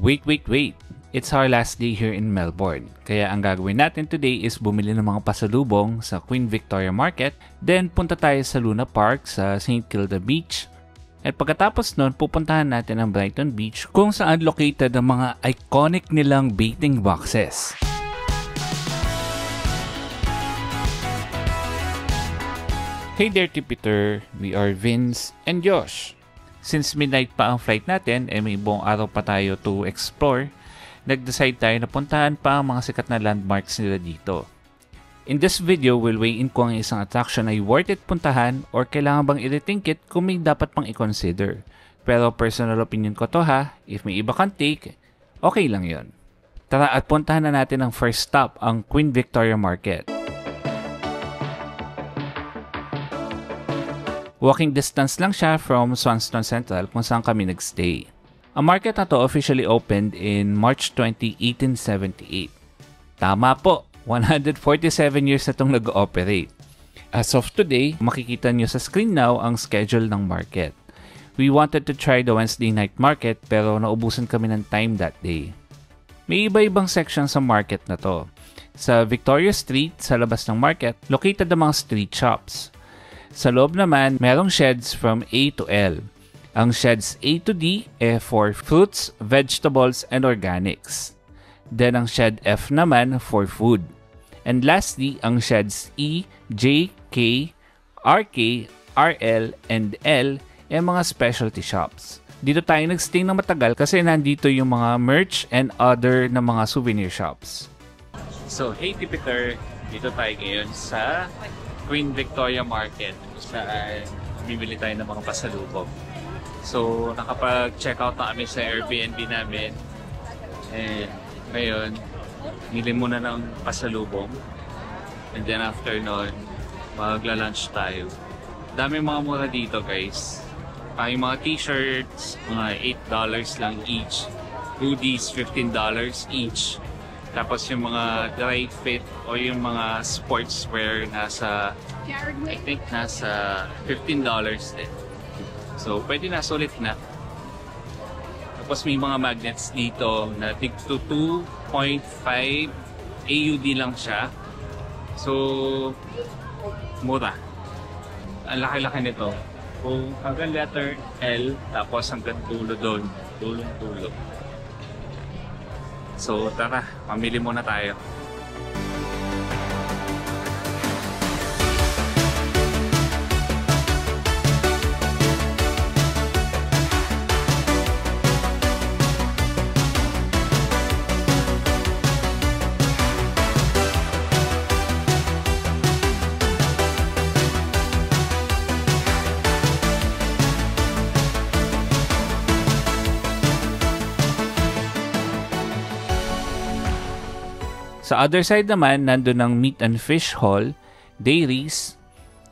Wait. It's our last day here in Melbourne. Kaya ang gagawin natin today is bumili ng mga pasalubong sa Queen Victoria Market. Then punta tayo sa Luna Park sa St. Kilda Beach. At pagkatapos nun, pupuntahan natin ang Brighton Beach kung saan located ang mga iconic nilang baiting boxes. Hey there, Tipiter! We are Vince and Josh. Since midnight pa ang flight natin, may buong araw pa tayo to explore, nag-decide tayo na puntahan pa ang mga sikat na landmarks nila dito. In this video, we'll weigh in kung ang isang attraction ay worth it puntahan or kailangan bang i-rethink it kung may dapat pang i-consider. Pero personal opinion ko to ha, if may iba kang take, okay lang yon. Tara at puntahan na natin ang first stop, ang Queen Victoria Market. Walking distance lang siya from Swanston Central kung saan kami nagstay. Ang market na to officially opened in March 20, 1878. Tama po, 147 years na itong nag-ooperate. As of today, makikita nyo sa screen now ang schedule ng market. We wanted to try the Wednesday night market pero naubusan kami ng time that day. May iba-ibang section sa market na to. Sa Victoria Street, sa labas ng market, located ang mga street shops. Sa loob naman, merong sheds from A to L. Ang sheds A to D for fruits, vegetables, and organics. Then ang shed F naman for food. And lastly, ang sheds E, J, K, RK, RL, and L ay mga specialty shops. Dito tayo nagstay ng matagal kasi nandito yung mga merch and other na mga souvenir shops. So, hey Tipiter! Dito tayo ngayon sa Queen Victoria Market saan bibili tayo ng mga pasalubong. So, nakapag-check out na kami sa Airbnb namin. And ngayon, nili muna ng pasalubong. And then after nun, magla-lunch tayo. Dami mga mura dito guys. Yung mga t-shirts, mga $8 lang each. Hoodies, $15 each. Tapos yung mga dry fit o yung mga sportswear nasa, I think nasa $15 din. So, pwede na, sulit na. Tapos may mga magnets dito na tig to 2.5 AUD lang siya. So, mura. Ang laki-laki nito. Kung hanggang letter L, tapos hanggang dulo doon. Dulong-dulo. So tara, mamili muna tayo. Sa other side naman, nandun ang Meat and Fish Hall, Dairies,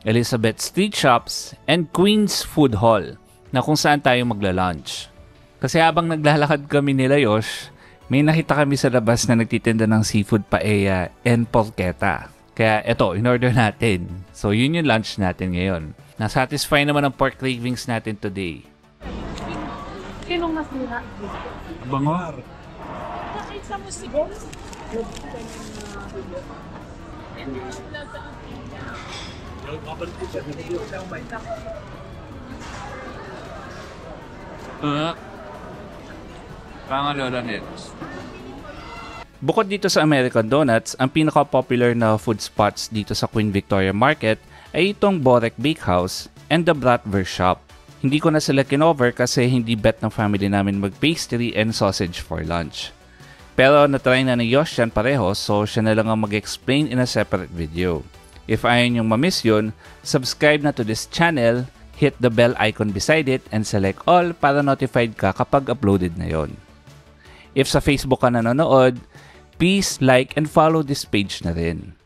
Elizabeth Street Shops, and Queen's Food Hall na kung saan tayo magla-lunch. Kasi habang naglalakad kami nila Yosh, may nakita kami sa labas na nagtitinda ng seafood paella and porchetta. Kaya eto, in-order natin. So yun yung lunch natin ngayon. Na-satisfy naman ang pork cravings natin today. Sinong nasira? Bango. Kahit sa musibong. Bukod dito sa American Donuts, ang pinaka-popular na food spots dito sa Queen Victoria Market ay itong Borek Bakehouse and the Bratwurst Shop. Hindi ko na sila kinover kasi hindi bet ng family namin mag-pastry and sausage for lunch. Pero natry na ni Yosh yan pareho, so siya na lang ang mag-explain in a separate video. If ayaw niyong mamiss yun, subscribe na to this channel, hit the bell icon beside it, and select all para notified ka kapag uploaded na yon. If sa Facebook ka nanonood, please like and follow this page na rin.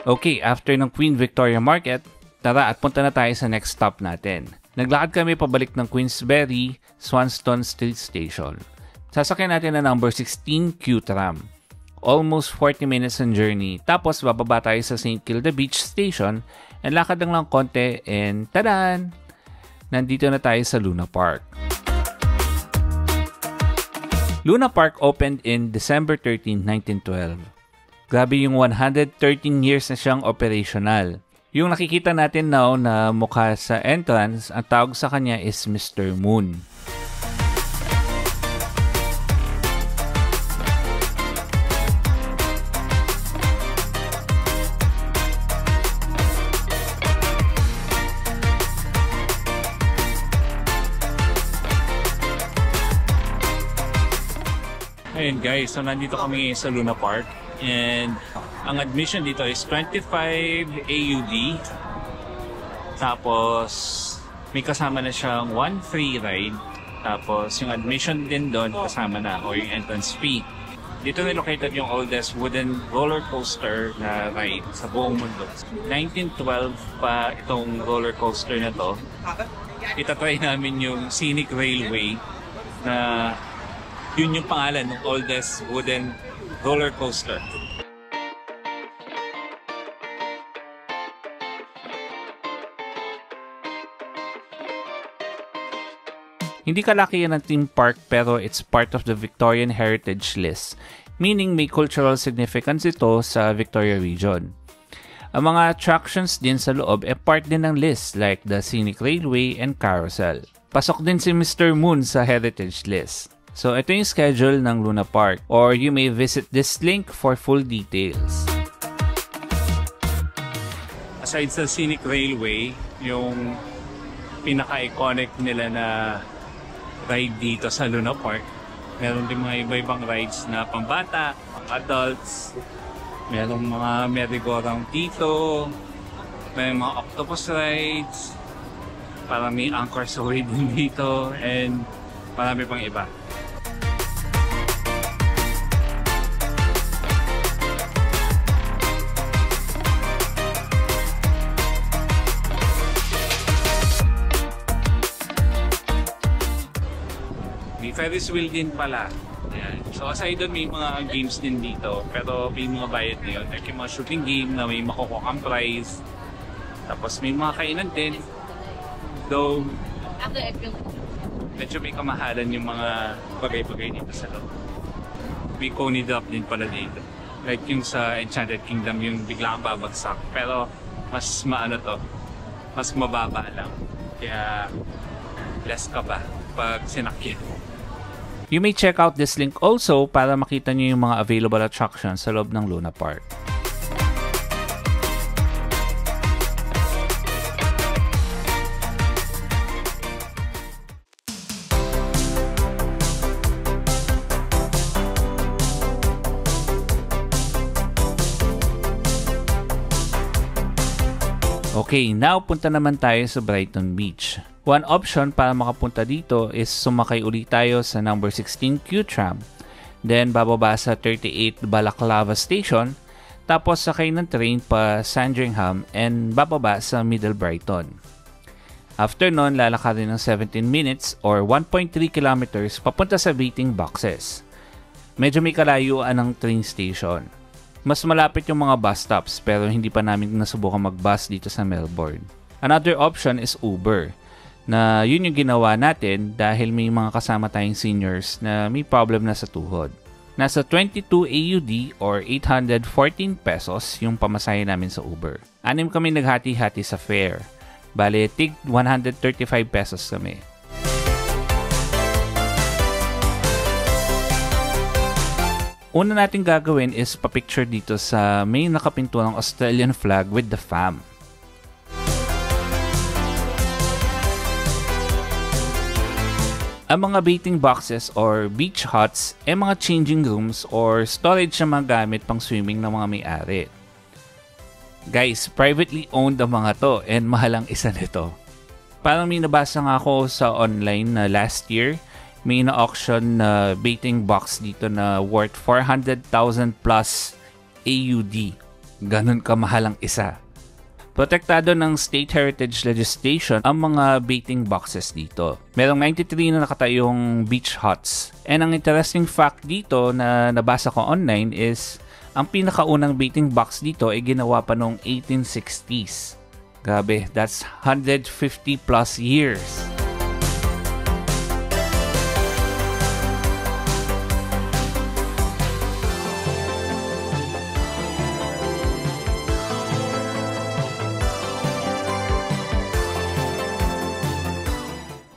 Okay, after ng Queen Victoria Market, tara at punta na tayo sa next stop natin. Naglakad kami pabalik ng Queensberry, Swanston Street Station. Sasakyan natin na number 16 Q-Tram. Almost 40 minutes on journey. Tapos bababa tayo sa St. Kilda Beach Station and lakad lang konti and tadan! Nandito na tayo sa Luna Park. Luna Park opened in December 13, 1912. Grabe yung 113 years na siyang operational. Yung nakikita natin now na mukha sa entrance, ang tawag sa kanya is Mr. Moon. Ayun guys, so nandito kami sa Luna Park and ang admission dito is 25 AUD. Tapos may kasama na siyang 1 free ride. Tapos yung admission din doon kasama na o yung entrance fee. Dito na located yung oldest wooden roller coaster na ride sa buong mundo. 1912 pa itong roller coaster na to. Itatry namin yung Scenic Railway na yun yung pangalan ng oldest wooden roller coaster. Hindi kalaki yan ng theme park pero it's part of the Victorian Heritage List, meaning may cultural significance ito sa Victoria region. Ang mga attractions din sa loob ay part din ng list like the Scenic Railway and Carousel. Pasok din si Mr. Moon sa Heritage List. So, ito yung schedule ng Luna Park or you may visit this link for full details. Aside sa Scenic Railway, yung pinaka-iconic nila na ride dito sa Luna Park, meron din mga iba-ibang rides na pambata, pang adults, merong mga merry-go-round dito, may mga octopus rides, parang may anchor away din dito, and marami pang iba. Ferris wheel din pala. Ayan. So aside doon may mga games din dito pero may mga bayad na yun. Like yung mga shooting game na may makukuha kang prize. Tapos may mga kainan din. Though medyo may kamahalan yung mga bagay-bagay dito sa loob. May coney drop din pala dito. Like yung sa Enchanted Kingdom yung bigla kang babagsak. Pero mas maano to. Mas mababa lang. Kaya less ka ba pag sinakyan. You may check out this link also para makita nyo yung mga available attractions sa loob ng Luna Park. Okay, now punta naman tayo sa Brighton Beach. One option para makapunta dito is sumakay ulit tayo sa number 16 Q-Tram. Then bababa sa 38 Balaclava Station. Tapos sakay ng train pa Sandringham and bababa sa Middle Brighton. After nun, lalakarin ng 17 minutes or 1.3 kilometers papunta sa waiting boxes. Medyo may kalayuan ng train station. Mas malapit yung mga bus stops pero hindi pa namin nasubukan mag-bus dito sa Melbourne. Another option is Uber. Na yun yung ginawa natin dahil may mga kasama tayong seniors na may problem na sa tuhod. Nasa 22 AUD or 814 pesos yung pamasahe namin sa Uber. 6 kami naghati-hati sa fare. Bale, tig 135 pesos kami. Una natin gagawin is papicture dito sa may nakapinto ng Australian flag with the fam. Ang mga baiting boxes or beach huts ay mga changing rooms or storage na mga gamit pang swimming ng mga may-ari. Guys, privately owned ang mga to and mahal ang isa nito. Parang may nabasa nga ako sa online na last year, may na-auction na baiting box dito na worth 400,000 plus AUD. Ganun kamahal ang isa. Protektado ng state heritage legislation ang mga baiting boxes dito. Merong 93 na nakatayong beach huts. And ang interesting fact dito na nabasa ko online is ang pinakaunang baiting box dito ay ginawa pa noong 1860s. Grabe, that's 150 plus years.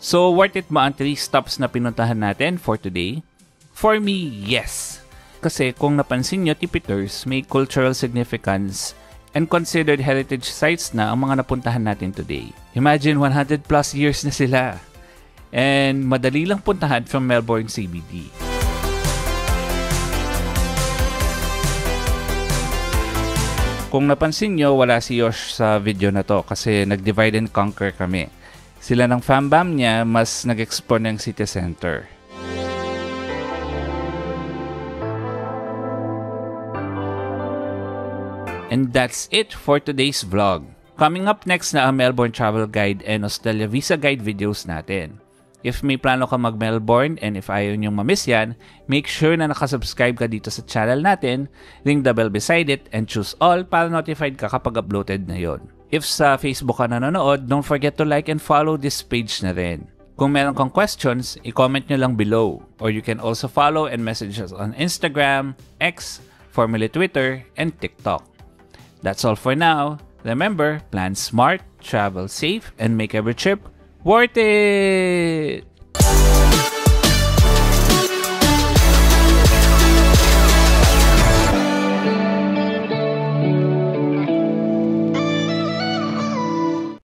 So, worth it ba ang 3 stops na pinuntahan natin for today? For me, yes. Kasi kung napansin nyo, Tipiters, may cultural significance and considered heritage sites na ang mga napuntahan natin today. Imagine 100 plus years na sila. And madali lang puntahan from Melbourne CBD. Kung napansin nyo, wala si Yosh sa video na to kasi nag-divide and conquer kami. Sila ng fambam niya mas nag-explore ng city center. And that's it for today's vlog. Coming up next na ang Melbourne Travel Guide and Australia Visa Guide videos natin. If may plano ka mag-Melbourne and if ayaw niyong mamiss yan, make sure na nakasubscribe ka dito sa channel natin, ring the bell beside it, and choose all para notified ka kapag uploaded na yon. If sa Facebook ka nanonood, don't forget to like and follow this page na rin. Kung meron kang questions, i-comment nyo lang below. Or you can also follow and message us on Instagram, X, formerly Twitter, and TikTok. That's all for now. Remember, plan smart, travel safe, and make every trip worth it!